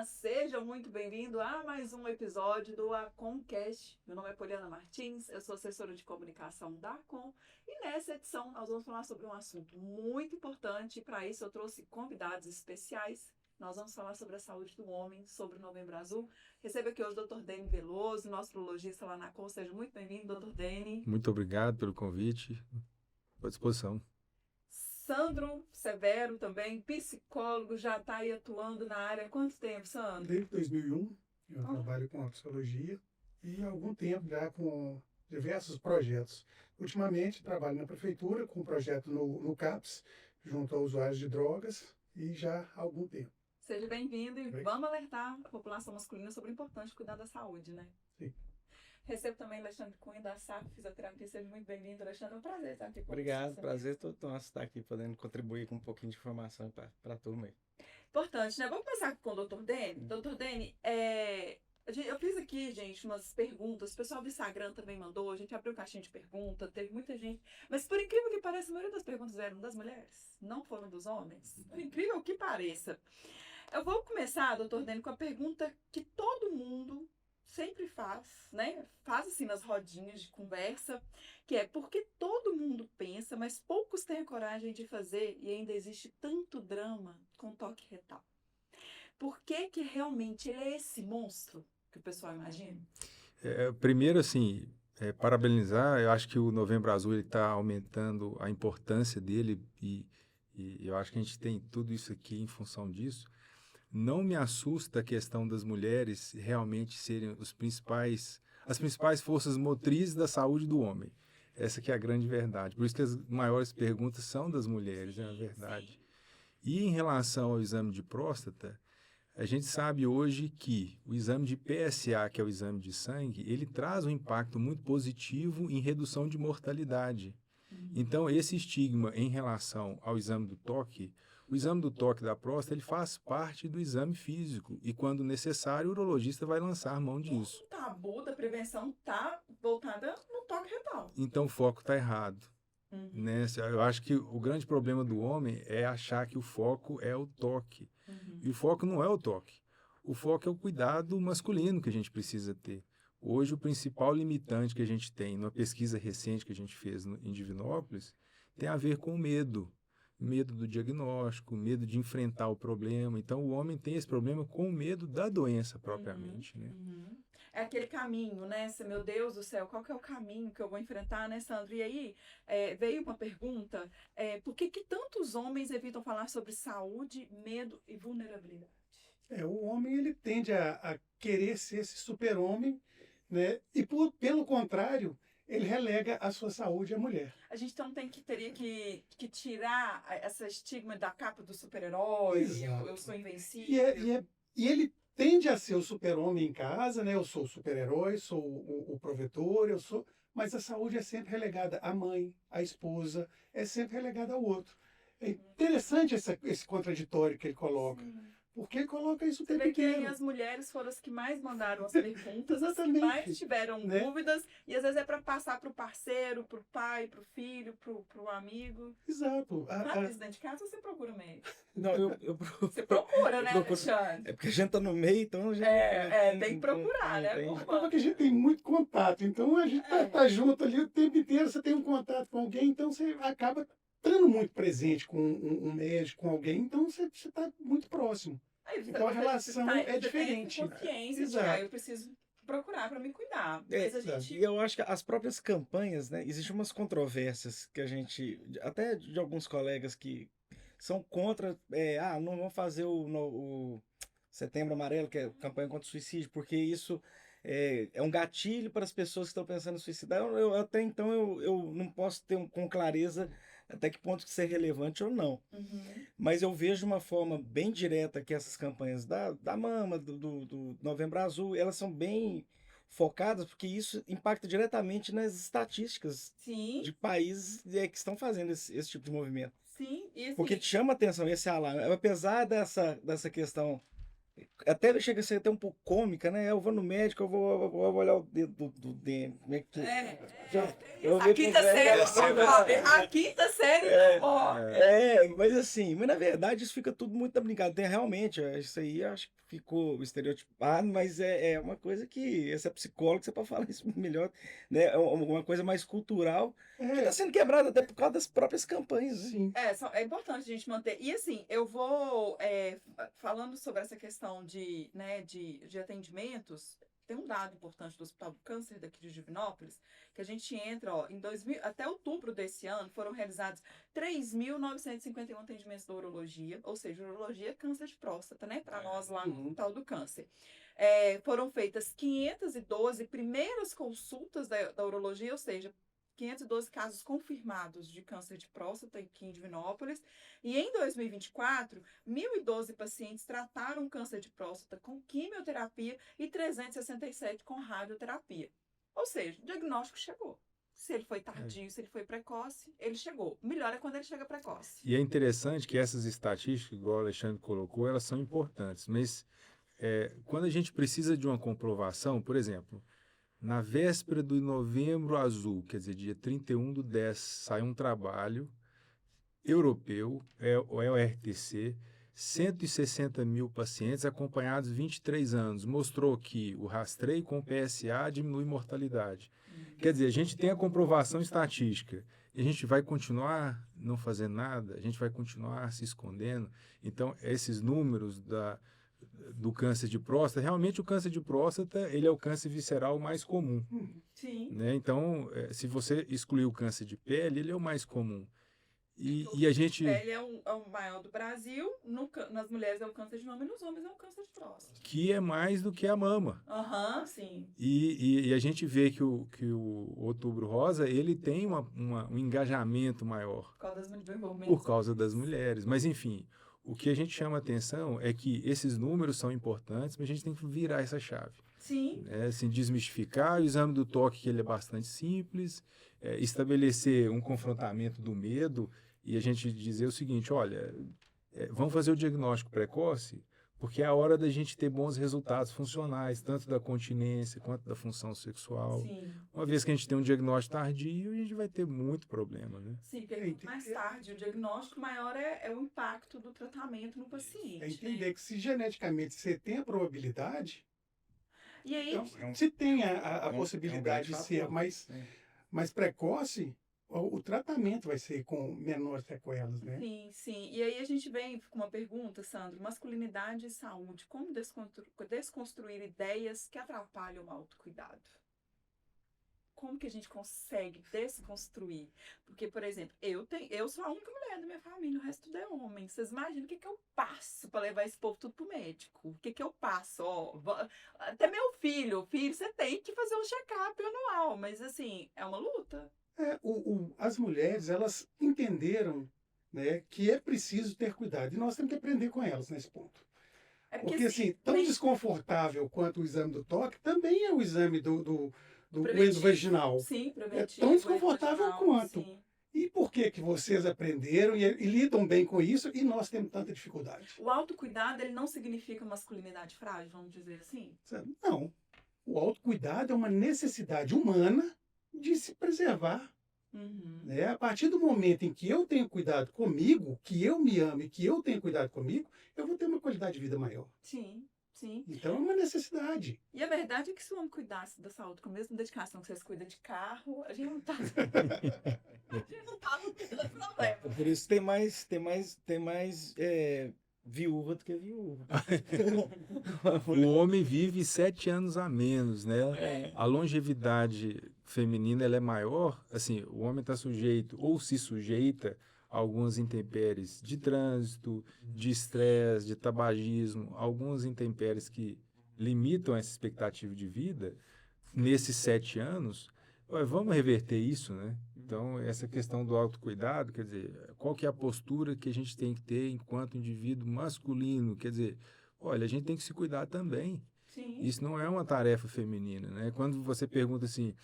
Olá, sejam muito bem-vindos a mais um episódio do Aconcast. Meu nome é Poliana Martins, eu sou assessora de comunicação da Acon e nessa edição nós vamos falar sobre um assunto muito importante e para isso eu trouxe convidados especiais. Nós vamos falar sobre a saúde do homem, sobre o Novembro Azul. Recebo aqui hoje o Dr. Deni Veloso, nosso urologista lá na Acon. Seja muito bem-vindo, Dr. Deni. Muito obrigado pelo convite. Estou à disposição. Sandro Severo também, psicólogo, já está aí atuando na área há quanto tempo, Sandro? Desde 2001, eu trabalho com a psicologia e há algum tempo já com diversos projetos. Ultimamente, trabalho na prefeitura com um projeto no CAPS, junto a usuários de drogas, e já há algum tempo. Seja bem-vindo e Bem. vamos alertar a população masculina sobre a importância de cuidar da saúde, né? Sim. Recebo também Alexandre Cunha, da SAP Fisioterapia. Seja muito bem-vindo, Alexandre. É um prazer estar aqui com Obrigado, você. prazer todo nosso estar aqui podendo contribuir com um pouquinho de informação para a turma aí. Importante, né? Vamos começar com o Dr. Deni. Dr. Deni, eu fiz aqui, gente, umas perguntas. O pessoal do Instagram também mandou. A gente abriu caixinha de pergunta, teve muita gente. Mas por incrível que pareça, a maioria das perguntas eram das mulheres, não foram dos homens. Por incrível que pareça. Eu vou começar, Dr. Deni, com a pergunta que todo mundo sempre faz, né? Faz assim nas rodinhas de conversa, que é porque todo mundo pensa, mas poucos têm a coragem de fazer e ainda existe tanto drama com toque retal. Por que que realmente ele é esse monstro que o pessoal imagina? Primeiro, assim, parabenizar. Eu acho que o Novembro Azul está aumentando a importância dele e eu acho que a gente tem tudo isso aqui em função disso. Não me assusta a questão das mulheres realmente serem as principais forças motrizes da saúde do homem. Essa que é a grande verdade. Por isso que as maiores perguntas são das mulheres, é a verdade. E em relação ao exame de próstata, a gente sabe hoje que o exame de PSA, que é o exame de sangue, ele traz um impacto muito positivo em redução de mortalidade. Então, esse estigma em relação ao exame do toque, o exame do toque da próstata, ele faz parte do exame físico e, quando necessário, o urologista vai lançar mão disso. O tabu da prevenção está voltada no toque retal. Então, o foco está errado. Né? Eu acho que o grande problema do homem é achar que o foco é o toque. E o foco não é o toque. O foco é o cuidado masculino que a gente precisa ter. Hoje, o principal limitante que a gente tem numa pesquisa recente que a gente fez em Divinópolis tem a ver com o medo. Medo do diagnóstico, medo de enfrentar o problema. Então, o homem tem esse problema com o medo da doença propriamente. Né? É aquele caminho, né? Meu Deus do céu, qual que é o caminho que eu vou enfrentar, né, Sandro? E aí, veio uma pergunta, por que que tantos homens evitam falar sobre saúde, medo e vulnerabilidade? O homem ele tende a querer ser esse super-homem, né? E pelo contrário, ele relega a sua saúde à mulher. A gente então teria que tirar essa estigma da capa do super-herói, Exato. eu sou invencível. E ele tende a ser o super-homem em casa, né? Eu sou o super-herói, sou o provedor, mas a saúde é sempre relegada à mãe, à esposa, é sempre relegada ao outro. É interessante esse contraditório que ele coloca. Sim. Porque ele coloca isso o Você tempo vê que inteiro. as mulheres foram as que mais mandaram as perguntas, as que Exatamente. mais tiveram Né? dúvidas, e às vezes é para passar para o parceiro, para o pai, para o filho, para o amigo. Exato. Rápido dentro de casa, você procura médico. Não, Você procura, né, eu procuro. Alexandre? É porque a gente tá no meio, então já... Tem que procurar, né? tem- Acaba que a gente tem muito contato, então a gente tá junto ali o tempo inteiro, você tem um contato com alguém, então você acaba estando muito presente com um médico, com alguém, então você está muito próximo. Aí Então, a relação é diferente. Você tem consciência de Exato. que eu preciso procurar para me cuidar. É, Mas a exato. gente... E eu acho que as próprias campanhas, né? Existem umas controvérsias que a gente, até de alguns colegas que são contra, não vamos fazer o Setembro Amarelo, que é a campanha contra o suicídio, porque isso é um gatilho para as pessoas que estão pensando em suicidar. Até então eu não posso ter com clareza até que ponto isso é relevante ou não. Mas eu vejo de uma forma bem direta que essas campanhas da Mama, do Novembro Azul, elas são bem focadas, porque isso impacta diretamente nas estatísticas Sim, de países que estão fazendo esse tipo de movimento. sim. E assim, Porque te chama atenção esse alarme. Apesar dessa questão até chega a ser até um pouco cômica, né? Eu vou no médico, eu vou olhar o dedo do dente. Como é que... Eu A vi quinta com velho, série, a quinta série, ó. mas assim, mas na verdade isso fica tudo muito da brincadeira. Realmente, isso aí acho que ficou estereotipado, mas é uma coisa que essa psicóloga, você pode falar isso melhor, né? É uma coisa mais cultural que está sendo quebrada até por causa das próprias campanhas, né? Sim. É importante a gente manter. E assim, eu vou falando sobre essa questão de atendimentos. Tem um dado importante do Hospital do Câncer daqui de Divinópolis, que a gente entra, ó, até outubro desse ano, foram realizados 3.951 atendimentos da urologia, ou seja, urologia é câncer de próstata, né? Para nós lá no Hospital do Câncer. Foram feitas 512 primeiras consultas da urologia, ou seja, 512 casos confirmados de câncer de próstata aqui em Divinópolis. E em 2024, 1.012 pacientes trataram câncer de próstata com quimioterapia e 367 com radioterapia. Ou seja, o diagnóstico chegou. Se ele foi tardio, se ele foi precoce, ele chegou. O melhor é quando ele chega precoce. E é interessante que essas estatísticas, igual o Alexandre colocou, elas são importantes, mas quando a gente precisa de uma comprovação, por exemplo, na véspera do Novembro Azul, quer dizer, dia 31/10, sai um trabalho europeu, o RTC, 160 mil pacientes acompanhados 23 anos. Mostrou que o rastreio com PSA diminui mortalidade. Quer dizer, a gente tem a comprovação estatística. E a gente vai continuar não fazendo nada? A gente vai continuar se escondendo? Então, esses números do câncer de próstata, realmente o câncer de próstata, ele é o câncer visceral mais comum. Sim. Né? Então, se você excluir o câncer de pele, ele é o mais comum. E a gente... Pele é o maior do Brasil, nas mulheres é o câncer de mama e nos homens é o câncer de próstata. Que é mais do que a mama. Sim. E a gente vê que o Outubro Rosa, ele tem um engajamento maior. Por causa das mulheres. Mas, enfim, o que a gente chama atenção é que esses números são importantes, mas a gente tem que virar essa chave. Sim. Assim, desmistificar o exame do toque, que ele é bastante simples, estabelecer um confrontamento do medo e a gente dizer o seguinte, olha, vamos fazer o diagnóstico precoce, porque é a hora da gente ter bons resultados funcionais, tanto da continência quanto da função sexual. Sim. Uma vez que a gente tem um diagnóstico tardio, a gente vai ter muito problema, né? Sim, porque quanto mais tarde o diagnóstico, maior é o impacto do tratamento no paciente. É entender que se geneticamente você tem a probabilidade, e aí, então, se tem a possibilidade de ser mais precoce, o tratamento vai ser com menores sequelas, né? Sim, sim. E aí a gente vem com uma pergunta, Sandro, masculinidade e saúde, como desconstruir ideias que atrapalham o autocuidado? Como que a gente consegue desconstruir? Porque, por exemplo, eu sou a única mulher da minha família, o resto tudo é homem. Vocês imaginam o que eu passo para levar esse povo tudo pro médico? O que eu passo? Até meu filho, você tem que fazer um check-up anual, mas assim, é uma luta. As mulheres, elas entenderam, né, que é preciso ter cuidado. E nós temos que aprender com elas nesse ponto. Porque assim, tão desconfortável quanto o exame do toque, também é o exame do endovaginal. Sim, preventivo. É tão desconfortável quanto. Sim. E por que vocês aprenderam e lidam bem com isso e nós temos tanta dificuldade? O autocuidado, ele não significa masculinidade frágil, vamos dizer assim? Não. O autocuidado é uma necessidade humana de se preservar. Né? A partir do momento em que eu tenho cuidado comigo, que eu me amo e que eu tenho cuidado comigo, eu vou ter uma qualidade de vida maior. Sim. Sim. Então é uma necessidade. E a verdade é que se o homem cuidasse da saúde com a mesma dedicação que vocês cuidam de carro, a gente não tá no problema. Por isso tem mais viúva do que viúva. O homem vive 7 anos a menos, né? A longevidade feminina ela é maior, assim, o homem está sujeito ou se sujeita a algumas intempéries de trânsito, de estresse, de tabagismo, algumas intempéries que limitam essa expectativa de vida nesses 7 anos. Vamos reverter isso, né? Então, essa questão do autocuidado, quer dizer, qual que é a postura que a gente tem que ter enquanto indivíduo masculino? Quer dizer, olha, a gente tem que se cuidar também. Sim. Isso não é uma tarefa feminina, né? Quando você pergunta assim,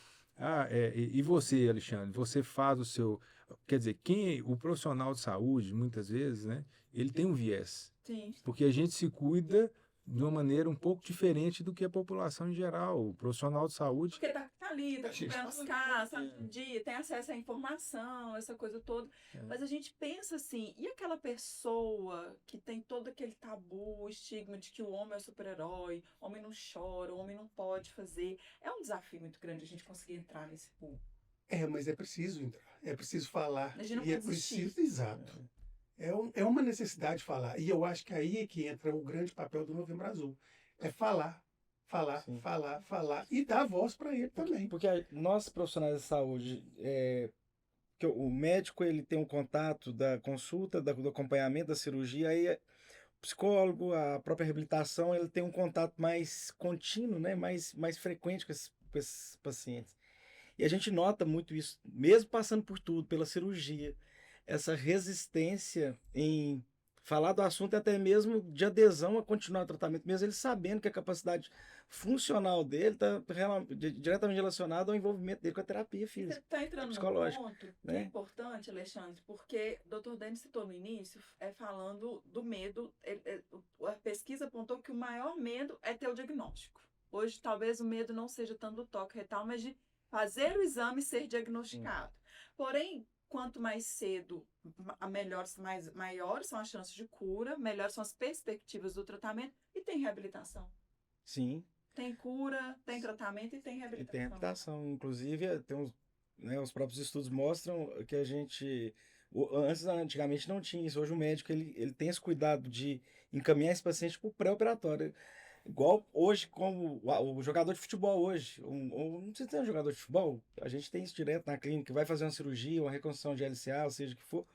e você, Alexandre, você faz o seu... Quer dizer, o profissional de saúde, muitas vezes, né? Ele tem um viés. Sim. Porque a gente se cuida de uma maneira um pouco diferente do que a população em geral, o profissional de saúde. Porque tá ali, tá A gente comprando os carros, tá no dia, tem acesso à informação, essa coisa toda. Mas a gente pensa assim, e aquela pessoa que tem todo aquele tabu, o estigma de que o homem é o super-herói, o homem não chora, o homem não pode fazer. É um desafio muito grande a gente conseguir entrar nesse público. Mas é preciso entrar, é preciso falar. A gente não E é pode desistir. preciso, exato. É uma necessidade falar. E eu acho que aí é que entra o grande papel do Novembro Azul. É falar, falar, Sim. falar e dar voz para ele também. Porque nós, profissionais da saúde, que o médico ele tem um contato da consulta, do acompanhamento da cirurgia, aí o psicólogo, a própria reabilitação, ele tem um contato mais contínuo, né? mais frequente com esses pacientes. E a gente nota muito isso, mesmo passando por tudo, pela cirurgia, essa resistência em falar do assunto e até mesmo de adesão a continuar o tratamento, mesmo ele sabendo que a capacidade funcional dele está diretamente relacionada ao envolvimento dele com a terapia Você física. está entrando num psicológico, ponto que é né? importante, Alexandre, porque o Dr. Denis citou no início, falando do medo. A pesquisa apontou que o maior medo é ter o diagnóstico. Hoje, talvez o medo não seja tanto do toque retal, mas de fazer o exame e ser diagnosticado. Porém, quanto mais cedo, maiores são as chances de cura, melhores são as perspectivas do tratamento e tem reabilitação. Sim. Tem cura, tem tratamento e tem E reabilitação. tem reabilitação. Inclusive, os próprios estudos mostram que a gente... Antigamente não tinha isso. Hoje o médico ele tem esse cuidado de encaminhar esse paciente para o pré-operatório. Igual hoje, como o jogador de futebol hoje. Não sei se é um jogador de futebol, a gente tem isso direto na clínica, vai fazer uma cirurgia, uma reconstrução de LCA, ou seja o que for.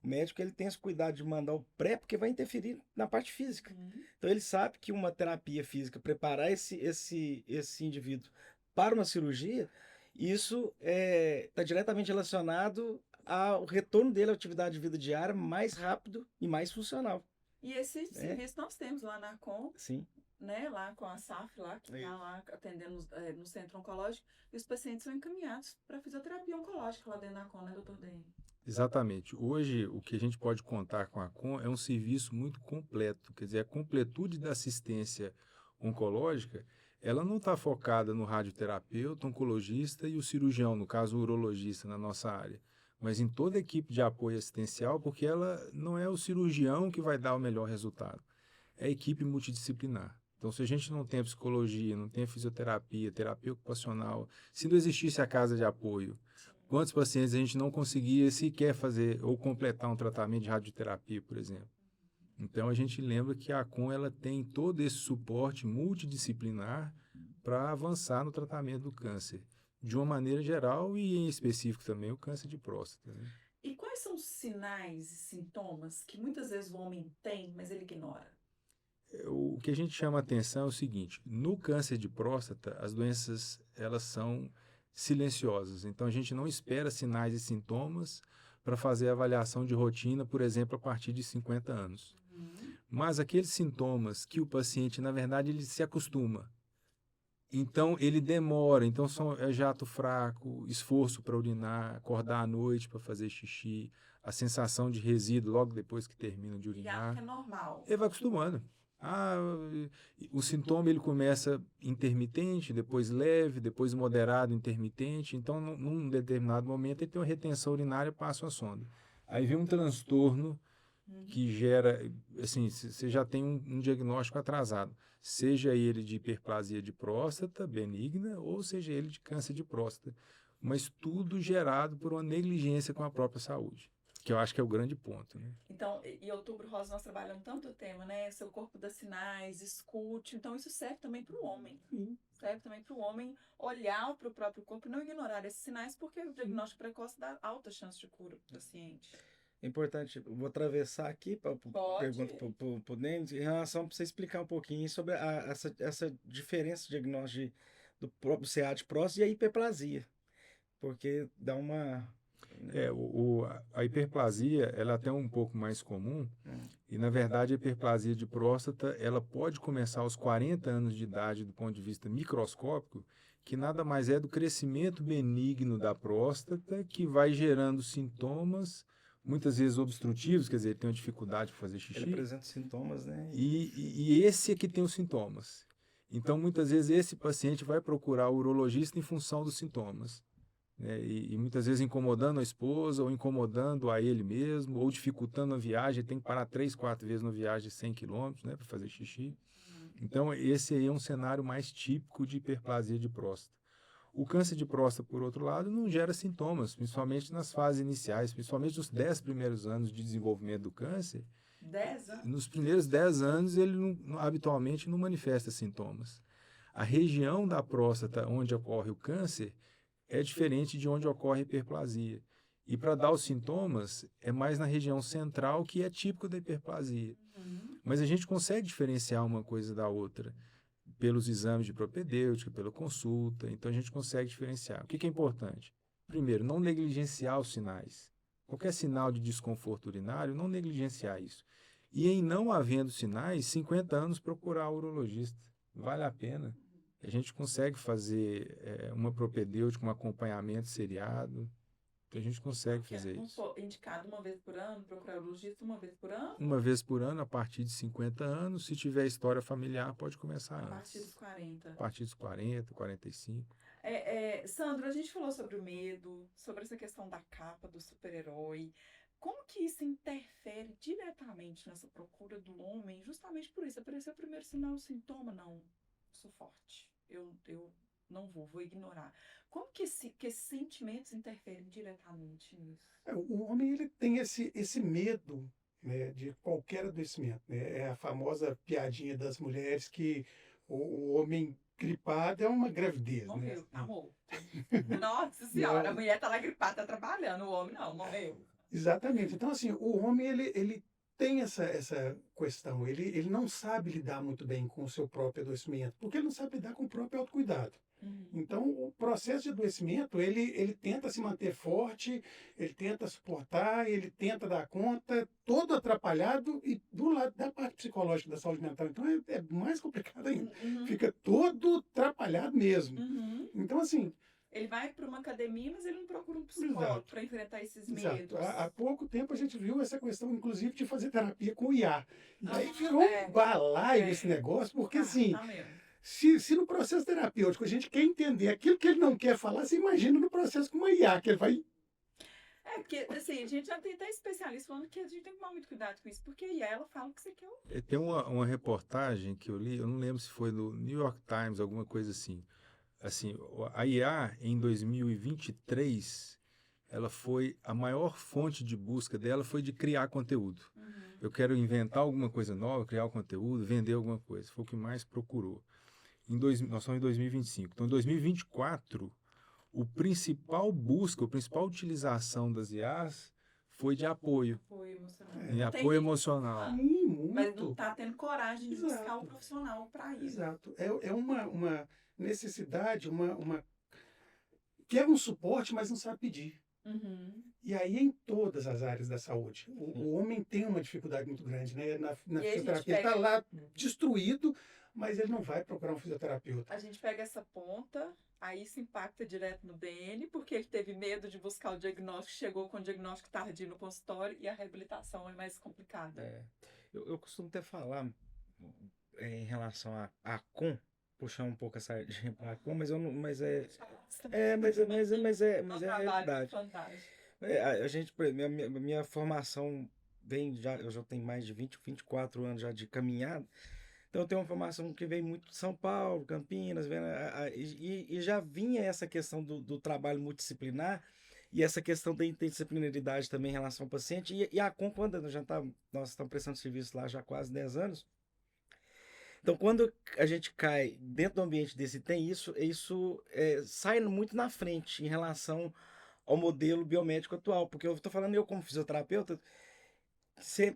O médico ele tem esse cuidado de mandar o pré, porque vai interferir na parte física. Então ele sabe que uma terapia física, preparar esse indivíduo para uma cirurgia, isso está diretamente relacionado ao retorno dele à atividade de vida diária mais rápido e mais funcional. E esse serviço nós temos lá na ACOM, Sim. né, lá com a SAF, lá, que está lá atendendo no centro oncológico, e os pacientes são encaminhados para fisioterapia oncológica lá dentro da ACOM, né, doutor Deni? Exatamente. Hoje, o que a gente pode contar com a ACOM é um serviço muito completo. Quer dizer, a completude da assistência oncológica, ela não está focada no radioterapeuta, oncologista e o cirurgião, no caso o urologista na nossa área, mas em toda a equipe de apoio assistencial, porque ela não é o cirurgião que vai dar o melhor resultado, é a equipe multidisciplinar. Então, se a gente não tem a psicologia, não tem a fisioterapia, terapia ocupacional, se não existisse a casa de apoio, quantos pacientes a gente não conseguia sequer fazer ou completar um tratamento de radioterapia, por exemplo? Então, a gente lembra que a ACOM ela tem todo esse suporte multidisciplinar para avançar no tratamento do câncer, de uma maneira geral e em específico também o câncer de próstata, né? E quais são os sinais e sintomas que muitas vezes o homem tem, mas ele ignora? O que a gente chama a atenção é o seguinte: no câncer de próstata, as doenças elas são silenciosas. Então, a gente não espera sinais e sintomas para fazer a avaliação de rotina, por exemplo, a partir de 50 anos. Mas aqueles sintomas que o paciente, na verdade, ele se acostuma. Então, ele demora. Então, é jato fraco, esforço para urinar, acordar à noite para fazer xixi, a sensação de resíduo logo depois que termina de Ele acha urinar. que é normal. Ele vai acostumando. O sintoma ele começa intermitente, depois leve, depois moderado, intermitente. Então, num determinado momento, ele tem uma retenção urinária, passa a sonda. Aí vem um transtorno que gera, assim, você já tem um diagnóstico atrasado. Seja ele de hiperplasia de próstata benigna ou seja ele de câncer de próstata. Mas tudo gerado por uma negligência com a própria saúde, que eu acho que é o grande ponto, né? Então, em Outubro Rosa nós trabalhamos tanto o tema, né? Seu corpo dá sinais, escute. Então, isso serve também para o homem. Serve também para o homem olhar para o próprio corpo e não ignorar esses sinais, porque o diagnóstico precoce dá alta chance de cura para o paciente. É importante, vou atravessar aqui para pergunta para o Denis, em relação para você explicar um pouquinho sobre essa diferença de diagnóstico do próprio CA de próstata e a hiperplasia, porque dá uma... A hiperplasia ela é até um pouco mais comum e, na verdade, a hiperplasia de próstata ela pode começar aos 40 anos de idade do ponto de vista microscópico, que nada mais é do crescimento benigno da próstata que vai gerando sintomas muitas vezes obstrutivos, quer dizer, ele tem uma dificuldade para fazer Ele xixi, apresenta sintomas, né? e esse é que tem os sintomas. Então, muitas vezes, esse paciente vai procurar o urologista em função dos sintomas, né? E muitas vezes incomodando a esposa, ou incomodando a ele mesmo, ou dificultando a viagem, ele tem que parar 3, 4 vezes na viagem de 100 quilômetros, né, para fazer xixi. Então, esse aí é um cenário mais típico de hiperplasia de próstata. O câncer de próstata, por outro lado, não gera sintomas, principalmente nas fases iniciais, principalmente nos 10 primeiros anos de desenvolvimento do câncer. 10 anos? Nos primeiros 10 anos, ele habitualmente não manifesta sintomas. A região da próstata onde ocorre o câncer é diferente de onde ocorre a hiperplasia. E para dar os sintomas, é mais na região central, que é típico da hiperplasia. Mas a gente consegue diferenciar uma coisa da outra pelos exames de propedêutica, pela consulta. Então, a gente consegue diferenciar. O que é importante? Primeiro, não negligenciar os sinais. Qualquer sinal de desconforto urinário, não negligenciar isso. E em não havendo sinais, 50 anos procurar o urologista. Vale a pena. A gente consegue fazer uma propedêutica, um acompanhamento seriado. A gente consegue fazer Não isso. for indicado uma vez por ano, procurar o urologista uma vez por ano? Uma vez por ano, a partir de 50 anos. Se tiver história familiar, pode começar A antes. partir dos 40. A partir dos 40, 45. Sandro, a gente falou sobre o medo, sobre essa questão da capa, do super-herói. Como que isso interfere diretamente nessa procura do homem? Justamente por isso, apareceu o primeiro sinal, o sintoma, não, sou forte, eu não vou ignorar. Como que esses sentimentos interferem diretamente nisso? O homem ele tem esse medo, né, de qualquer adoecimento, né? É a famosa piadinha das mulheres que o homem gripado é uma gravidez, né? Morreu, amor. Nossa senhora, a mulher tá lá gripada, tá trabalhando, o homem não, morreu. Exatamente. Então, assim, o homem ele tem essa questão, ele não sabe lidar muito bem com o seu próprio adoecimento, porque ele não sabe lidar com o próprio autocuidado. Então, o processo de adoecimento, ele tenta se manter forte, ele tenta suportar, ele tenta dar conta, todo atrapalhado, e do lado da parte psicológica da saúde mental, então é mais complicado ainda. Fica todo atrapalhado mesmo. Então, assim... Ele vai para uma academia, mas ele não procura um psicólogo para enfrentar esses Exato. medos. Há pouco tempo a gente viu essa questão, inclusive, de fazer terapia com o IA. E aí virou um balaio esse negócio, porque assim... Tá mesmo. Se no processo terapêutico a gente quer entender aquilo que ele não quer falar, você imagina no processo com uma IA, que ele vai... Porque, assim, a gente já tem até especialista falando que a gente tem que tomar muito cuidado com isso, porque a IA, ela fala o que você quer ouvir. Tem uma reportagem que eu li, eu não lembro se foi no New York Times, alguma coisa assim. Assim, a IA, em 2023, ela foi, a maior fonte de busca dela foi de criar conteúdo. Eu quero inventar alguma coisa nova, criar um conteúdo, vender alguma coisa. Foi o que mais procurou. Nós estamos em 2025. Então, em 2024, a principal utilização das IAs foi de apoio. Apoio emocional. Apoio emocional. Muito. Mas não está tendo coragem de buscar Exato. um profissional para isso. Exato. É uma necessidade, quer um suporte, mas não sabe pedir. E aí em todas as áreas da saúde. O homem tem uma dificuldade muito grande, né? Na fisioterapia. Ele está lá destruído, mas ele não vai procurar um fisioterapeuta. A gente pega essa ponta, aí isso impacta direto no DN, porque ele teve medo de buscar o diagnóstico, chegou com o diagnóstico tardio no consultório e a reabilitação é mais complicada. Eu costumo até falar em relação a com, puxar um pouco essa sardinha para a com, mas eu não, mas é verdade. A gente, minha formação vem já, eu já tenho mais de 24 anos já de caminhada. Então eu tenho uma formação que vem muito de São Paulo, Campinas, e já vinha essa questão do trabalho multidisciplinar e essa questão da interdisciplinaridade também em relação ao paciente. E a com, quando nós estamos prestando serviço lá já há quase 10 anos. Então, quando a gente cai dentro do ambiente desse e tem isso sai muito na frente em relação ao modelo biomédico atual. Porque eu estou falando, eu como fisioterapeuta,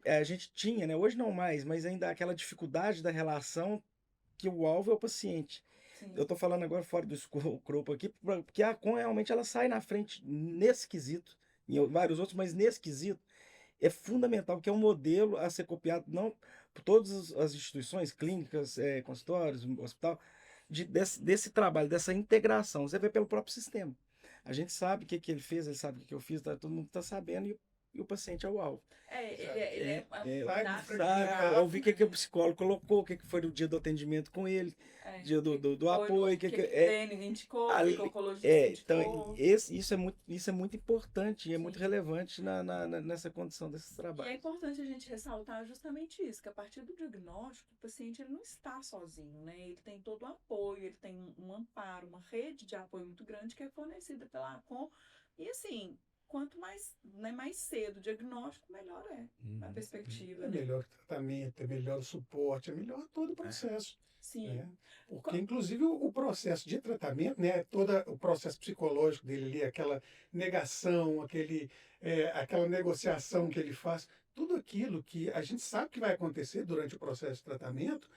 a gente tinha, né? Hoje não mais, mas ainda aquela dificuldade da relação que o alvo é o paciente. Sim. Eu estou falando agora fora do escopo aqui, porque a com realmente ela sai na frente nesse quesito, em vários outros, mas nesse quesito é fundamental, porque é um modelo a ser copiado não por todas as instituições, clínicas, consultórios, hospital, desse trabalho, dessa integração. Você vê pelo próprio sistema. A gente sabe o que ele fez, ele sabe o que eu fiz, todo mundo está sabendo, e o paciente é o alvo. Eu vi o que o psicólogo colocou, o que foi o dia do atendimento com ele, dia do apoio, o que Dani indicou, o que o oncologista então, indicou. isso é muito importante e é muito relevante nessa condição desses E trabalhos. é importante a gente ressaltar justamente isso, que a partir do diagnóstico, o paciente ele não está sozinho, né? Ele tem todo o apoio, ele tem um amparo, uma rede de apoio muito grande que é fornecida pela ACOM. E assim, quanto mais, né, mais cedo o diagnóstico, melhor é a perspectiva. É Né? melhor tratamento, é melhor o suporte, é melhor todo o processo. Sim. Né? Porque, inclusive, o processo de tratamento, né, todo o processo psicológico dele ali, aquela negação, aquela negociação que ele faz, tudo aquilo que a gente sabe que vai acontecer durante o processo de tratamento,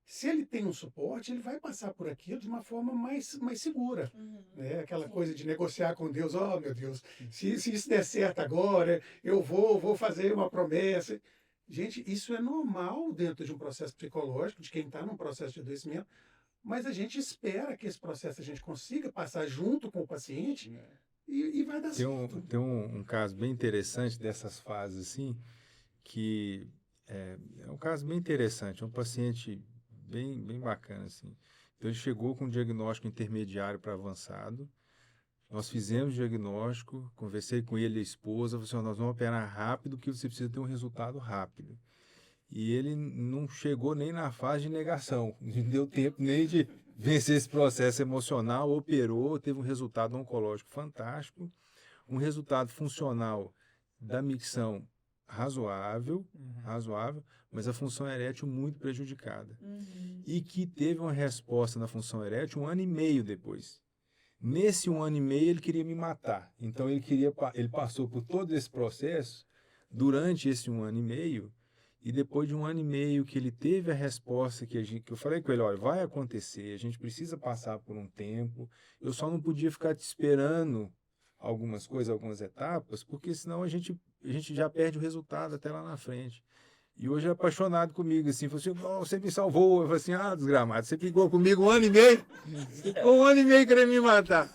se ele tem um suporte, ele vai passar por aquilo de uma forma mais segura. Né? Aquela coisa de negociar com Deus, oh meu Deus, se isso der certo agora, eu vou fazer uma promessa. Gente, isso é normal dentro de um processo psicológico, de quem está num processo de adoecimento, mas a gente espera que esse processo a gente consiga passar junto com o paciente e vai dar certo. Tem um caso bem interessante dessas fases, assim, que é um caso bem interessante, um paciente bem bacana, assim. Então, ele chegou com um diagnóstico intermediário para avançado, nós fizemos o diagnóstico, conversei com ele e a esposa, falei assim, nós vamos operar rápido, porque você precisa ter um resultado rápido. E ele não chegou nem na fase de negação, não deu tempo nem de vencer esse processo emocional, operou, teve um resultado oncológico fantástico, um resultado funcional da micção razoável, mas a função erétil muito prejudicada. E que teve uma resposta na função erétil 1 ano e meio depois. Nesse 1 ano e meio ele queria me matar. Então ele passou por todo esse processo durante esse 1 ano e meio, e depois de 1 ano e meio que ele teve a resposta que eu falei com ele, olha, vai acontecer, a gente precisa passar por um tempo, eu só não podia ficar te esperando algumas coisas, algumas etapas, porque senão a gente já perde o resultado até lá na frente. E hoje é apaixonado comigo, assim, falou assim, oh, você me salvou. Eu falei assim, desgramado, você ficou comigo 1 ano e meio, ficou 1 ano e meio querendo me matar.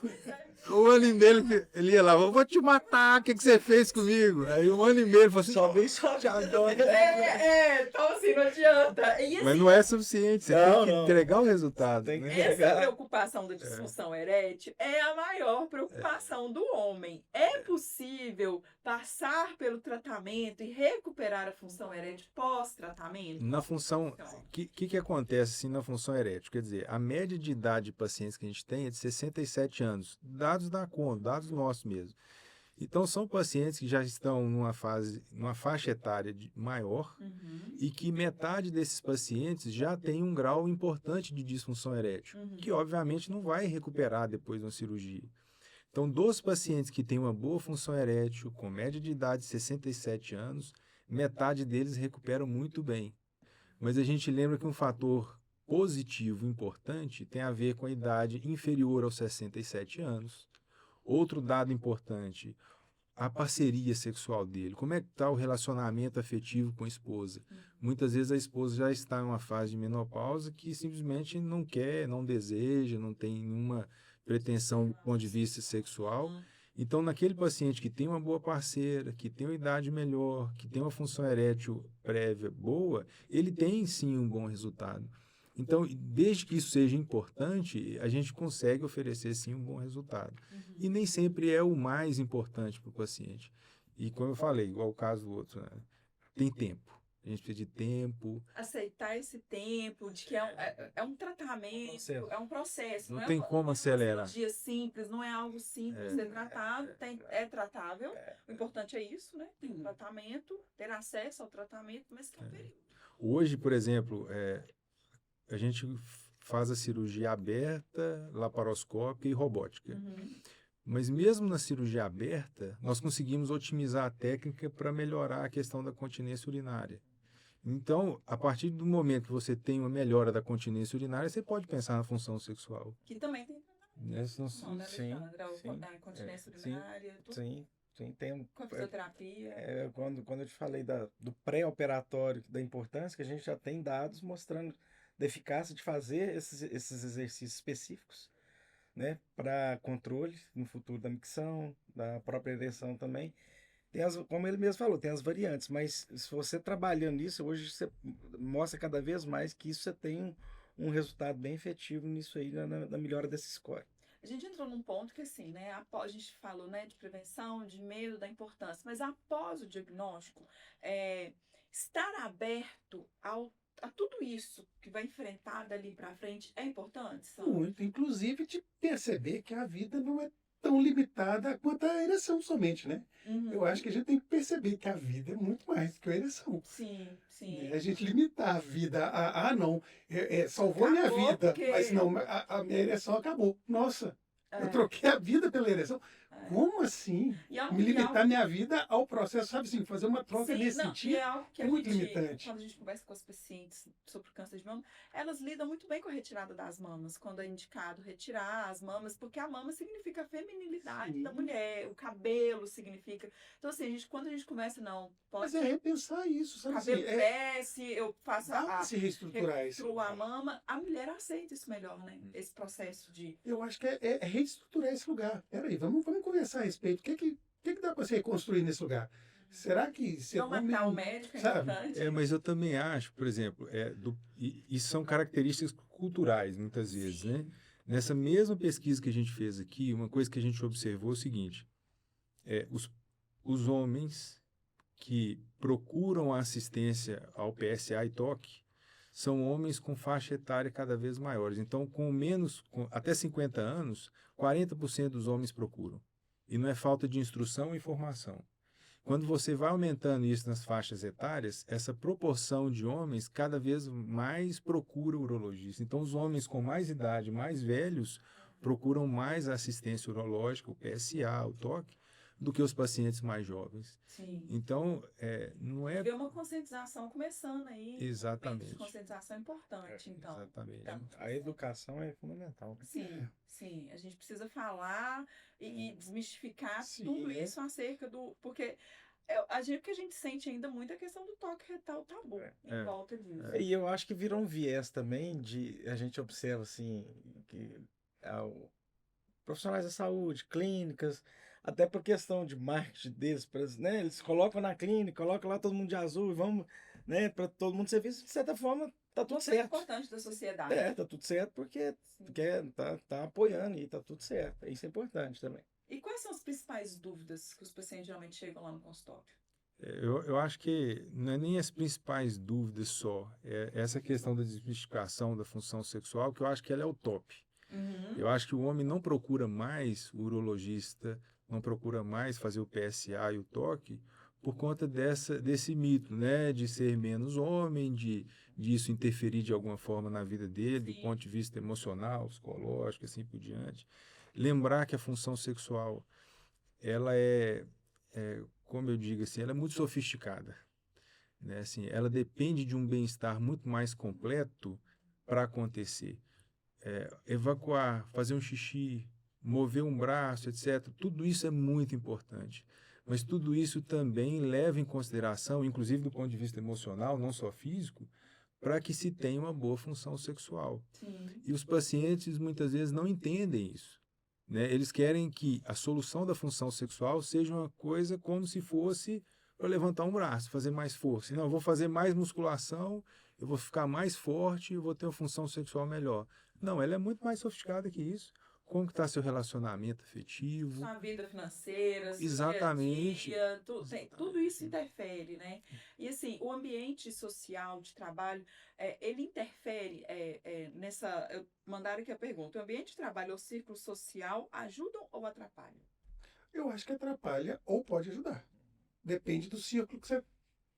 1 ano e meio ele ia lá, vou te matar, o que você fez comigo? Aí 1 ano e meio ele falou assim, Só vem só te adoro. Então assim, não adianta. E, assim, mas não é suficiente, você tem que entregar o resultado. Tem que né? essa preocupação da disfunção erétil é a maior preocupação do homem. É possível passar pelo tratamento e recuperar a função erétil pós-tratamento? Na função, o que acontece assim, na função erétil? Quer dizer, a média de idade de pacientes que a gente tem é de 67 anos, dados da conta, dados nossos mesmo. Então, são pacientes que já estão numa faixa etária maior e que metade desses pacientes já tem um grau importante de disfunção erétil, que obviamente não vai recuperar depois de uma cirurgia. Então, dos pacientes que têm uma boa função erétil, com média de idade de 67 anos, metade deles recuperam muito bem. Mas a gente lembra que um fator positivo importante tem a ver com a idade inferior aos 67 anos. Outro dado importante, a parceria sexual dele. Como é que está o relacionamento afetivo com a esposa? Muitas vezes a esposa já está em uma fase de menopausa que simplesmente não quer, não deseja, não tem nenhuma pretensão do ponto de vista sexual. Então, naquele paciente que tem uma boa parceira, que tem uma idade melhor, que tem uma função erétil prévia boa, ele tem sim um bom resultado. Então, desde que isso seja importante, a gente consegue oferecer sim um bom resultado. E nem sempre é o mais importante para o paciente. E como eu falei, igual o caso do outro, né? Tem tempo. A gente precisa de tempo. Aceitar esse tempo, de que é um tratamento, é um processo. Não tem como acelerar. Não é um dia simples, não é algo simples ser tratado, é tratável. O importante é isso, né? Tem um tratamento, ter acesso ao tratamento, mas que é um período. Hoje, por exemplo, a gente faz a cirurgia aberta, laparoscópica e robótica. Mas mesmo na cirurgia aberta, nós conseguimos otimizar a técnica para melhorar a questão da continência urinária. Então, a partir do momento que você tem uma melhora da continência urinária, você pode pensar na função sexual. Que também tem tratamento, né, Alexandra? A continência urinária, tudo. Sim, tem. Com a fisioterapia. Quando eu te falei do pré-operatório, da importância, que a gente já tem dados mostrando da eficácia de fazer esses exercícios específicos, né, para controle no futuro da micção, da própria ereção também. como ele mesmo falou, tem as variantes, mas se você trabalhando nisso, hoje você mostra cada vez mais que isso você tem um resultado bem efetivo nisso aí, na melhora dessa score. A gente entrou num ponto que, assim, né, após, a gente falou, né, de prevenção, de medo, da importância, mas após o diagnóstico, estar aberto a tudo isso que vai enfrentar dali para frente é importante, Sandro? Muito. Inclusive de perceber que a vida não é tão limitada quanto a ereção somente, né? Eu acho que a gente tem que perceber que a vida é muito mais que a ereção. Sim, sim. A gente limitar a vida não, salvou a minha Acabou vida, porque- mas não, a minha ereção acabou. Nossa, É, eu troquei a vida pela ereção. é. Como assim? E é um- Me e é limitar algo- minha vida ao processo, sabe assim, fazer uma troca Sim, nesse não, sentido. e é algo que é a muito gente, limitante. quando a gente conversa com as pacientes sobre o câncer de mama, elas lidam muito bem com a retirada das mamas, quando é indicado retirar as mamas, porque a mama significa a feminilidade Sim. da mulher, o cabelo significa. Então, assim, quando a gente começa, não, Mas pode, é repensar isso, o sabe assim? cabelo cresce, eu faço Dá pra se reestruturar esse reconstruo a lugar. mama, a mulher aceita isso melhor, né? Esse processo de. Eu acho que é reestruturar esse lugar. Peraí, vamos conversar a respeito. O que dá para se reconstruir nesse lugar? Será que ser Não homem, matar o médico é sabe? importante. Mas eu também acho, por exemplo, isso são características culturais, muitas vezes, né? Nessa mesma pesquisa que a gente fez aqui, uma coisa que a gente observou é o seguinte, os homens que procuram a assistência ao PSA e TOC são homens com faixa etária cada vez maiores. Então, até 50 anos, 40% dos homens procuram. E não é falta de instrução e informação. Quando você vai aumentando isso nas faixas etárias, essa proporção de homens cada vez mais procura o urologista. Então, os homens com mais idade, mais velhos, procuram mais assistência urológica, o PSA, o TOC, do que os pacientes mais jovens. Sim. Então, não é... Ver uma conscientização começando aí. Exatamente. Um momento de conscientização importante, então. Exatamente. Então, A educação é fundamental. sim, sim. A gente precisa falar e desmistificar Sim. tudo isso acerca do. Porque o que a gente sente ainda muito é a questão do toque retal tabu em volta disso. E eu acho que virou um viés também a gente observa assim que profissionais da saúde, clínicas, até por questão de marketing deles, né? Eles colocam na clínica, colocam lá todo mundo de azul e vamos, né, para todo mundo ser visto, de certa forma tá tudo Isso é certo. importante da sociedade. Tá tudo certo porque tá apoiando e tá tudo certo. Isso é importante também. E quais são as principais dúvidas que os pacientes geralmente chegam lá no consultório? Eu acho que não é nem as principais dúvidas só, é essa questão da desmistificação da função sexual, que eu acho que ela é o top. Eu acho que o homem não procura mais o urologista, não procura mais fazer o PSA e o TOC por conta desse mito, né, de ser menos homem, de isso interferir de alguma forma na vida dele, Sim. do ponto de vista emocional, psicológico, assim por diante. Lembrar que a função sexual, ela como eu digo assim, ela é muito sofisticada, né? Assim, ela depende de um bem-estar muito mais completo para acontecer. Evacuar, fazer um xixi, mover um braço, etc. Tudo isso é muito importante. Mas tudo isso também leva em consideração, inclusive do ponto de vista emocional, não só físico, para que se tenha uma boa função sexual. Sim. E os pacientes muitas vezes não entendem isso, né? Eles querem que a solução da função sexual seja uma coisa como se fosse para levantar um braço, fazer mais força. Não, eu vou fazer mais musculação, eu vou ficar mais forte, eu vou ter uma função sexual melhor. Não, ela é muito mais sofisticada que isso. Como que está seu relacionamento afetivo? Sua vida financeira, seu Exatamente. dia a dia, tudo isso interfere, né? E assim, o ambiente social de trabalho, ele interfere nessa... Mandaram aqui a pergunta, o ambiente de trabalho ou círculo social ajudam ou atrapalham? Eu acho que atrapalha ou pode ajudar. Depende do círculo que você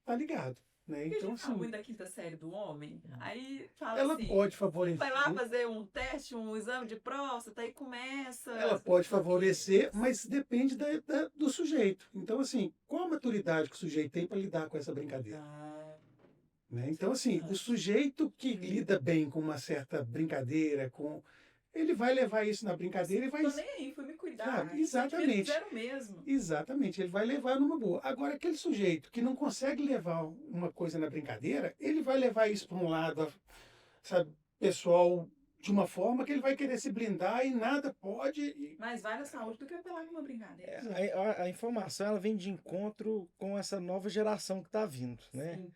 tá ligado, né? Porque a Então, gente fala assim, muito da quinta série do homem, aí fala ela assim, pode favorecer. vai lá fazer um teste, um exame de próstata, aí começa... Ela pode favorecer, mas depende do sujeito. Então, assim, qual a maturidade que o sujeito tem para lidar com essa brincadeira? Né? Então, assim, o sujeito que lida bem com uma certa brincadeira, ele vai levar isso na brincadeira e vai... Tô nem aí, fui me cuidar. Ah, exatamente. Zero mesmo. Exatamente, ele vai levar numa boa. Agora, aquele sujeito que não consegue levar uma coisa na brincadeira, ele vai levar isso para um lado, sabe, pessoal de uma forma que ele vai querer se blindar e nada pode. Mais vale a saúde do que apelar numa brincadeira. A informação ela vem de encontro com essa nova geração que está vindo, né? Sim.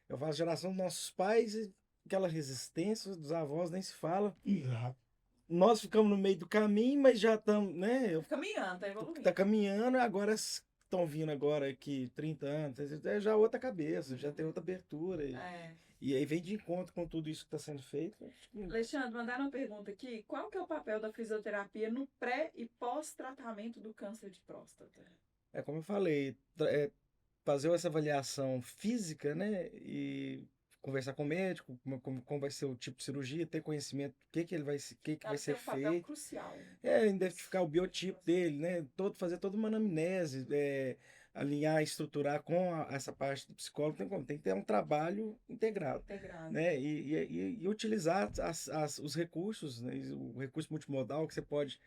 Eu falo geração dos nossos pais, e aquela resistência dos avós nem se fala. Exato. Nós ficamos no meio do caminho, mas já estamos, né? Caminhando, tá evoluindo. Tá caminhando, agora estão vindo agora aqui 30 anos, é já outra cabeça, já tem outra abertura. E aí vem de encontro com tudo isso que está sendo feito. Alexandre, mandaram uma pergunta aqui. Qual que é o papel da fisioterapia no pré e pós-tratamento do câncer de próstata? É como eu falei, fazer essa avaliação física, né? E conversar com o médico, como vai ser o tipo de cirurgia, ter conhecimento do que ele vai, que vai ser um papel feito. crucial. Identificar o biotipo dele, né? Fazer toda uma anamnese, alinhar, estruturar com essa parte do psicólogo, tem que ter um trabalho integrado. Né? E utilizar os recursos, né? O recurso multimodal que você pode,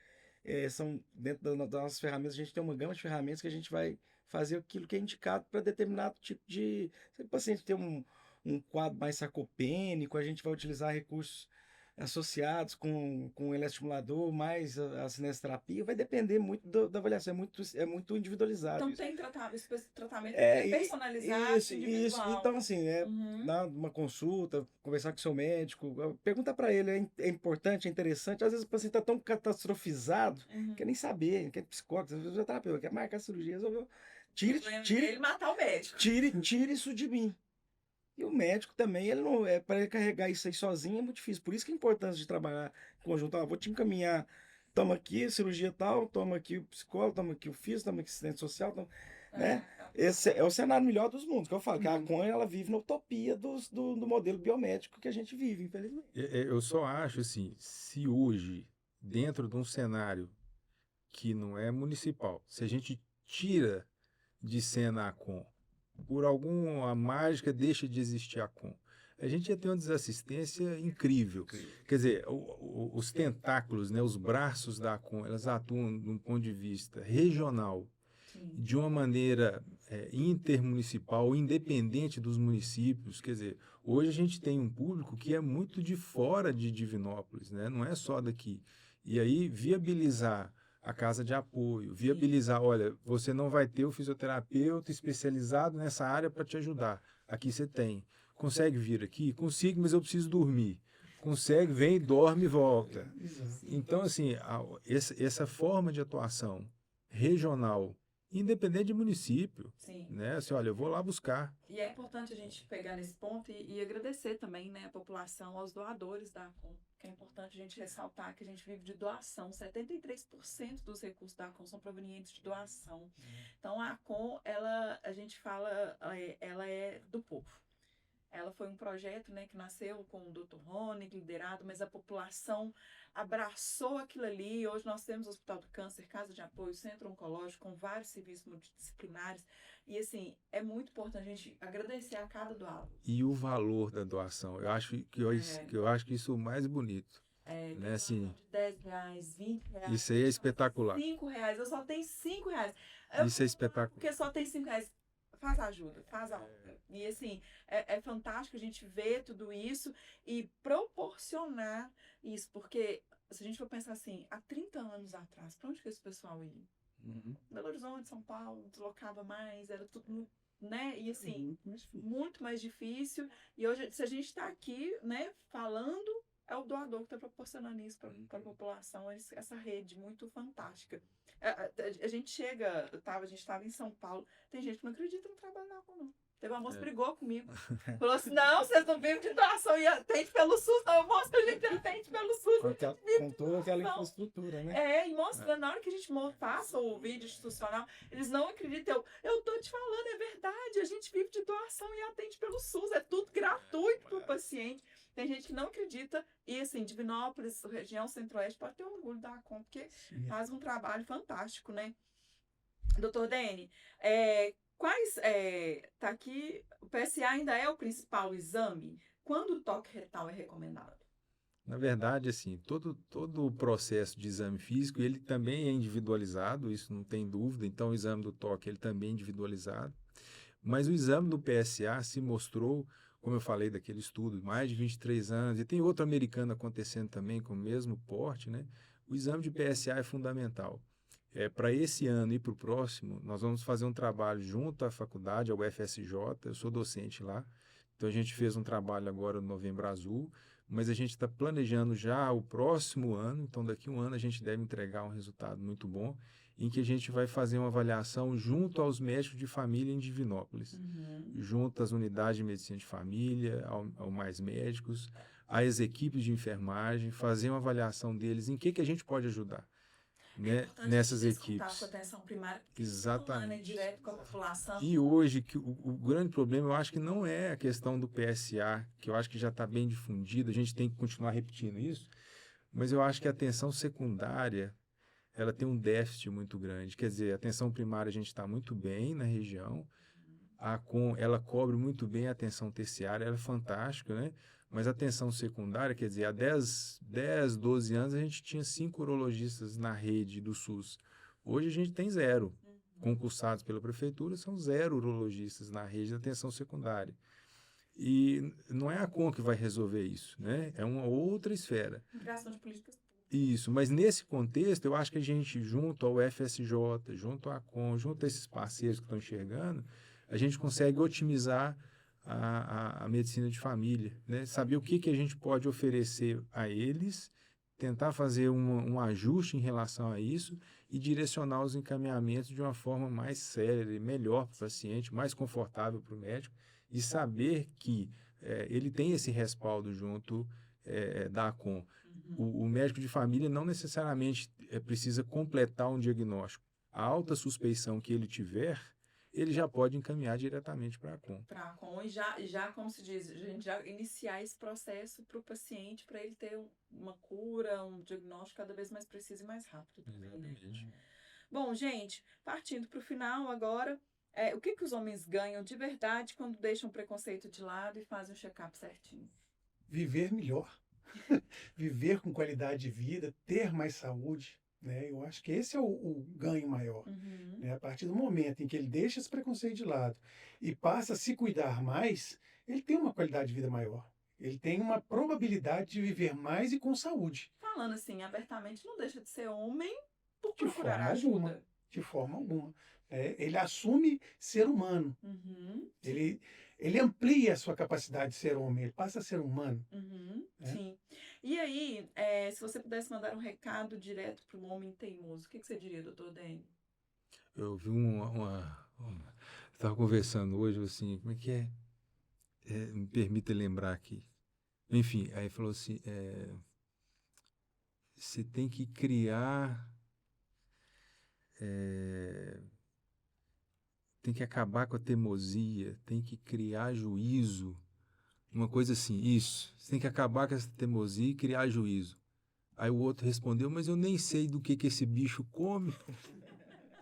são dentro das nossas ferramentas, a gente tem uma gama de ferramentas que a gente vai fazer aquilo que é indicado para determinado tipo de... Se o paciente tem um quadro mais sarcopênico, a gente vai utilizar recursos associados com o eletroestimulador, mais a cinesioterapia, vai depender muito da avaliação, é muito individualizado. Então isso. Tem tratamento personalizado, individual. Então, assim, dar uma consulta, conversar com o seu médico, perguntar para ele, é importante, é interessante. Às vezes o paciente está tão catastrofizado, quer nem saber, quer psicólogo, fisioterapeuta, quer marcar a cirurgia, resolveu. Ele matar o médico. Tire isso de mim. E o médico também, ele não para ele carregar isso aí sozinho é muito difícil. Por isso que a importância de trabalhar em conjunto. Vou te encaminhar, toma aqui cirurgia tal, toma aqui o psicólogo, toma aqui o físico, toma aqui assistente social, né? Esse é o cenário melhor dos mundos, que eu falo, que a ACON, ela vive na utopia do modelo biomédico que a gente vive, infelizmente. Eu só acho assim, se hoje, dentro de um cenário que não é municipal, se a gente tira de cena a ACON, por alguma mágica deixa de existir a ACON, a gente ia ter uma desassistência incrível. Quer dizer, os tentáculos, né, os braços da ACON, elas atuam de um ponto de vista regional, de uma maneira intermunicipal, independente dos municípios. Quer dizer, hoje a gente tem um público que é muito de fora de Divinópolis, né? Não é só daqui. E aí, viabilizar a casa de apoio, viabilizar, olha, você não vai ter o fisioterapeuta especializado nessa área para te ajudar. Aqui você tem. Consegue vir aqui? Consigo, mas eu preciso dormir. Consegue, vem, dorme e volta. Então, assim, essa forma de atuação regional, independente de município, né? Assim, olha, eu vou lá buscar. E é importante a gente pegar nesse ponto e agradecer também, né, a população, aos doadores da ACON, que é importante a gente ressaltar que a gente vive de doação. 73% dos recursos da ACON são provenientes de doação. Então, a ACON, a gente fala, ela é do povo. Ela foi um projeto, né, que nasceu com o Dr. Rony, liderado, mas a população abraçou aquilo ali. Hoje nós temos o Hospital do Câncer, Casa de Apoio, Centro Oncológico, com vários serviços multidisciplinares. E, assim, é muito importante a gente agradecer a cada doador. E o valor da doação, eu acho que isso é o mais bonito. Né? Assim, de R$10, R$20. Isso aí é espetacular. R$5, eu só tenho R$5. Isso é espetacular. Porque só tem R$5. Faz ajuda, faz a obra. E assim, é fantástico a gente ver tudo isso e proporcionar isso, porque se a gente for pensar assim, há 30 anos atrás, para onde que esse pessoal ia? Belo Horizonte, São Paulo, deslocava mais, era tudo, né? E assim, muito mais difícil. E hoje, se a gente está aqui, né, falando, é o doador que está proporcionando isso para a população, essa rede muito fantástica. A gente chega, a gente estava em São Paulo, tem gente que não acredita no trabalho da ACON, não. Teve uma moça que brigou comigo. Falou assim, não, vocês não vivem de doação e atende pelo SUS. Não, mostra a gente atende pelo SUS. Com toda aquela infraestrutura, né? E mostra, na hora que a gente passa o vídeo institucional, eles não acreditam. Eu tô te falando, é verdade, a gente vive de doação e atende pelo SUS. É tudo gratuito para o paciente. Tem gente que não acredita. E assim, Divinópolis, região centro-oeste, pode ter orgulho da ACON, porque faz um trabalho fantástico, né? Doutor Dene, tá aqui, o PSA ainda é o principal exame? Quando o toque retal é recomendado? Na verdade, assim, todo o processo de exame físico, ele também é individualizado, isso não tem dúvida. Então, o exame do toque, ele também é individualizado. Mas o exame do PSA se mostrou como eu falei daquele estudo, mais de 23 anos, e tem outro americano acontecendo também com o mesmo porte, né? O exame de PSA é fundamental. Para esse ano e para o próximo, nós vamos fazer um trabalho junto à faculdade, ao UFSJ, eu sou docente lá, então a gente fez um trabalho agora no Novembro Azul, mas a gente está planejando já o próximo ano, então daqui a um ano a gente deve entregar um resultado muito bom, em que a gente vai fazer uma avaliação junto aos médicos de família em Divinópolis, junto às unidades de medicina de família, ao Mais Médicos, às equipes de enfermagem, fazer uma avaliação deles, em que a gente pode ajudar, né, nessas equipes. Com a atenção primária, Exatamente. Direto com a população. E hoje, o grande problema, eu acho que não é a questão do PSA, que eu acho que já está bem difundido, a gente tem que continuar repetindo isso, mas eu acho que a atenção secundária, ela tem um déficit muito grande. Quer dizer, a atenção primária a gente está muito bem na região, ela cobre muito bem a atenção terciária, ela é fantástica, né? Mas a atenção secundária, quer dizer, há 10, 12 anos a gente tinha 5 urologistas na rede do SUS. Hoje a gente tem 0. Concursados pela prefeitura, são 0 urologistas na rede de atenção secundária. E não é a CON que vai resolver isso, né? É uma outra esfera. Criação de políticas públicas. Isso, mas nesse contexto, eu acho que a gente, junto ao FSJ, junto à CON, junto a esses parceiros que estão enxergando, a gente consegue otimizar a medicina de família, né? Saber o que a gente pode oferecer a eles, tentar fazer um ajuste em relação a isso e direcionar os encaminhamentos de uma forma mais séria, melhor para o paciente, mais confortável para o médico, e saber que ele tem esse respaldo junto da ACOM. O médico de família não necessariamente precisa completar um diagnóstico. A alta suspeição que ele tiver, ele já pode encaminhar diretamente para a ACOM. Para a ACOM e já, como se diz, a gente já iniciar esse processo para o paciente, para ele ter uma cura, um diagnóstico cada vez mais preciso e mais rápido. Exatamente. Né? Bom, gente, partindo para o final agora, o que os homens ganham de verdade quando deixam o preconceito de lado e fazem o check-up certinho? Viver melhor. Viver com qualidade de vida, ter mais saúde. Né? Eu acho que esse é o ganho maior. Né? A partir do momento em que ele deixa esse preconceito de lado e passa a se cuidar mais, ele tem uma qualidade de vida maior. Ele tem uma probabilidade de viver mais e com saúde. Falando assim, abertamente, não deixa de ser homem por De procurar forma ajuda. alguma. De forma alguma. Ele assume ser humano. Ele amplia a sua capacidade de ser homem. Ele passa a ser humano. Sim. E aí, se você pudesse mandar um recado direto para um homem teimoso, o que você diria, doutor Dene? Eu vi estava conversando hoje, assim, como é que é? Me permita lembrar aqui. Enfim, aí falou assim, você tem que criar, tem que acabar com a teimosia, tem que criar juízo, uma coisa assim, isso, você tem que acabar com essa teimosia e criar juízo. Aí o outro respondeu, mas eu nem sei do que esse bicho come.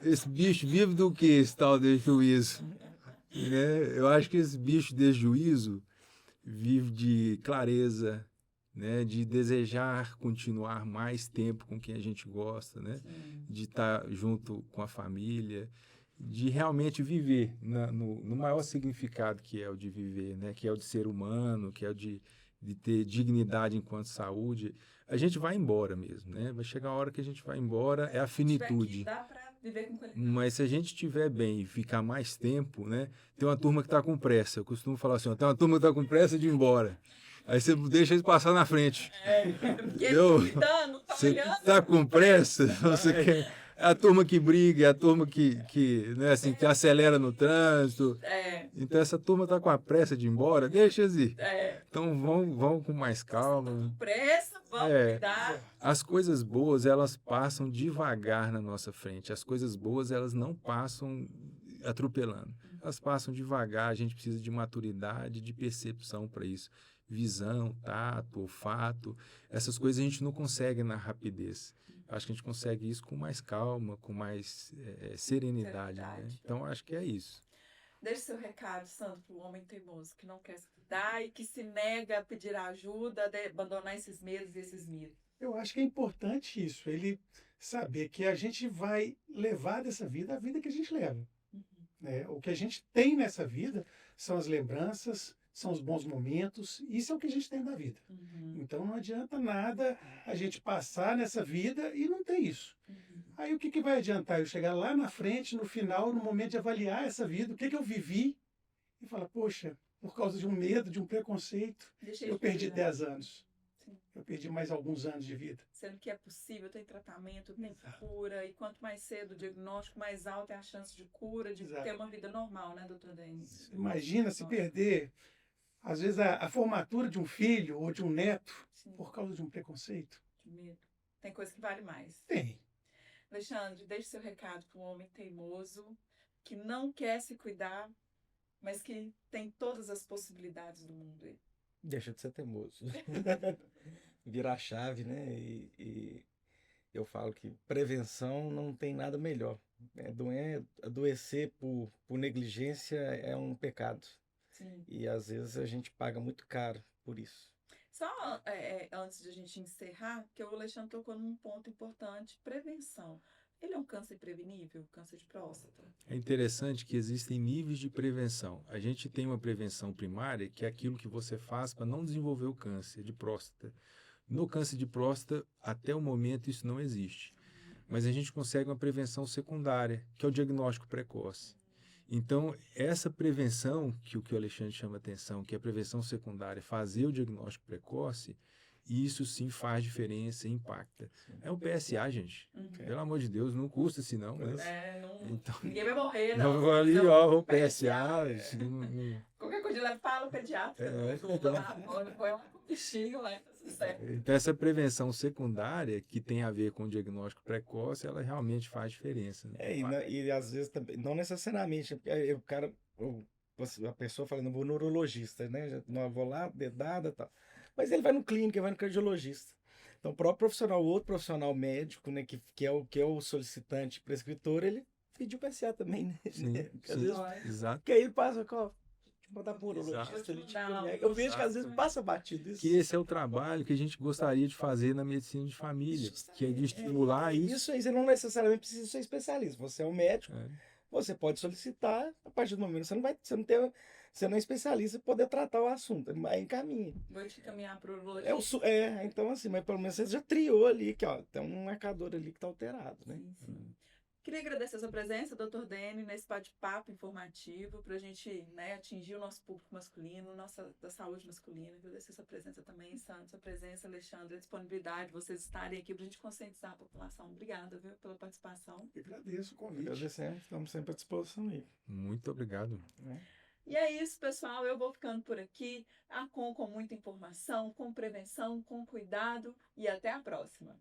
Esse bicho vive do que, esse tal de juízo? Né? Eu acho que esse bicho de juízo vive de clareza, né? De desejar continuar mais tempo com quem a gente gosta, né? De estar junto com a família, de realmente viver no maior significado que é o de viver, né? Que é o de ser humano, que é o de ter dignidade enquanto saúde. A gente vai embora mesmo, né? Vai chegar a hora que a gente vai embora, é a finitude. Dá para viver com qualidade. Mas se a gente estiver bem e ficar mais tempo, né? Tem uma turma que está com pressa. Eu costumo falar assim, tem uma turma que está com pressa de ir embora. Aí você deixa eles passar na frente. Você está com pressa, você quer... É a turma que briga, é a turma que acelera no trânsito. Então essa turma está com a pressa de ir embora, deixa eles ir. Então vão com mais calma. Com pressa, vamos cuidar. As coisas boas, elas passam devagar na nossa frente. As coisas boas, elas não passam atropelando. Elas passam devagar, a gente precisa de maturidade, de percepção para isso. Visão, tato, olfato, essas coisas a gente não consegue na rapidez. Acho que a gente consegue isso com mais calma, com mais serenidade. Né? Então, acho que é isso. Deixe seu recado, Sandro, para o homem teimoso que não quer se cuidar e que se nega a pedir ajuda, a abandonar esses medos e esses mitos. Eu acho que é importante isso, ele saber que a gente vai levar dessa vida a vida que a gente leva. Né? O que a gente tem nessa vida são as lembranças, são os bons momentos, isso é o que a gente tem na vida. Uhum. Então não adianta nada a gente passar nessa vida e não ter isso. Uhum. Aí o que, que vai adiantar? Eu chegar lá na frente, no final, no momento de avaliar essa vida, o que, que eu vivi, e falar, poxa, por causa de um medo, de um preconceito, Deixei eu de perdi viver, 10 anos. Sim. Eu perdi mais alguns anos de vida. Sendo que é possível, tem tratamento, tem Exato. cura, e quanto mais cedo o diagnóstico, mais alta é a chance de cura, de Exato. ter uma vida normal, né, doutor Denis? Imagina se Nossa. perder, às vezes, a formatura de um filho ou de um neto Sim, por causa de um preconceito. de medo. Tem coisa que vale mais. Tem. Alexandre, deixe seu recado para um homem teimoso, que não quer se cuidar, mas que tem todas as possibilidades do mundo aí. Deixa de ser teimoso. Virar a chave, né? E eu falo que prevenção não tem nada melhor. Adoecer por negligência é um pecado. Sim. E às vezes a gente paga muito caro por isso. Só antes de a gente encerrar, que o Alexandre tocou num ponto importante, prevenção. Ele é um câncer prevenível, câncer de próstata? É interessante que existem níveis de prevenção. A gente tem uma prevenção primária, que é aquilo que você faz para não desenvolver o câncer de próstata. No câncer de próstata, até o momento, isso não existe. Mas a gente consegue uma prevenção secundária, que é o diagnóstico precoce. Então, essa prevenção, que o Alexandre chama atenção, que é a prevenção secundária, fazer o diagnóstico precoce, isso sim faz diferença e impacta. É um PSA, gente. Uhum. Pelo amor de Deus, não custa assim, não. Mas... Então, ninguém vai morrer, não. Não vou ali, Então, ó, o PSA. Qualquer coisa ele fala o pediatra. Põe um bichinho lá, tá tudo certo. Então, essa prevenção secundária, que tem a ver com o diagnóstico precoce, ela realmente faz diferença. Né? E às vezes também, não necessariamente, porque aí o cara, a pessoa fala, não vou no neurologista, né? Não vou lá, dedada e tal. Mas ele vai no clínico, ele vai no cardiologista. Então, o próprio profissional, o outro profissional médico, né, que é o solicitante prescritor, ele pediu PSA também, né? Sim, Às vezes, exato. porque aí ele passa, ó, botar por urologista, Exato. ele, tipo, eu vejo que às vezes passa batido isso. Que esse é o trabalho que a gente gostaria de fazer na medicina de família, que é de estimular isso. Isso aí, você não necessariamente precisa ser especialista. Você é um médico, você pode solicitar, a partir do momento você não é especialista, poder tratar o assunto, aí encaminha. Vou te caminhar para o urologista. Então assim, mas pelo menos você já triou ali, que ó, tem um marcador ali que tá alterado, né? Sim, sim. Queria agradecer a sua presença, Dr. Denis, nesse bate-papo informativo, para a gente, né, atingir o nosso público masculino, da saúde masculina. Agradecer a sua presença também, Santos, a presença, Alexandre, a disponibilidade de vocês estarem aqui para a gente conscientizar a população. Obrigada, viu, pela participação. Eu agradeço o convite. Agradecemos, estamos sempre à disposição aí. Muito obrigado. E é isso, pessoal. Eu vou ficando por aqui, com muita informação, com prevenção, com cuidado e até a próxima.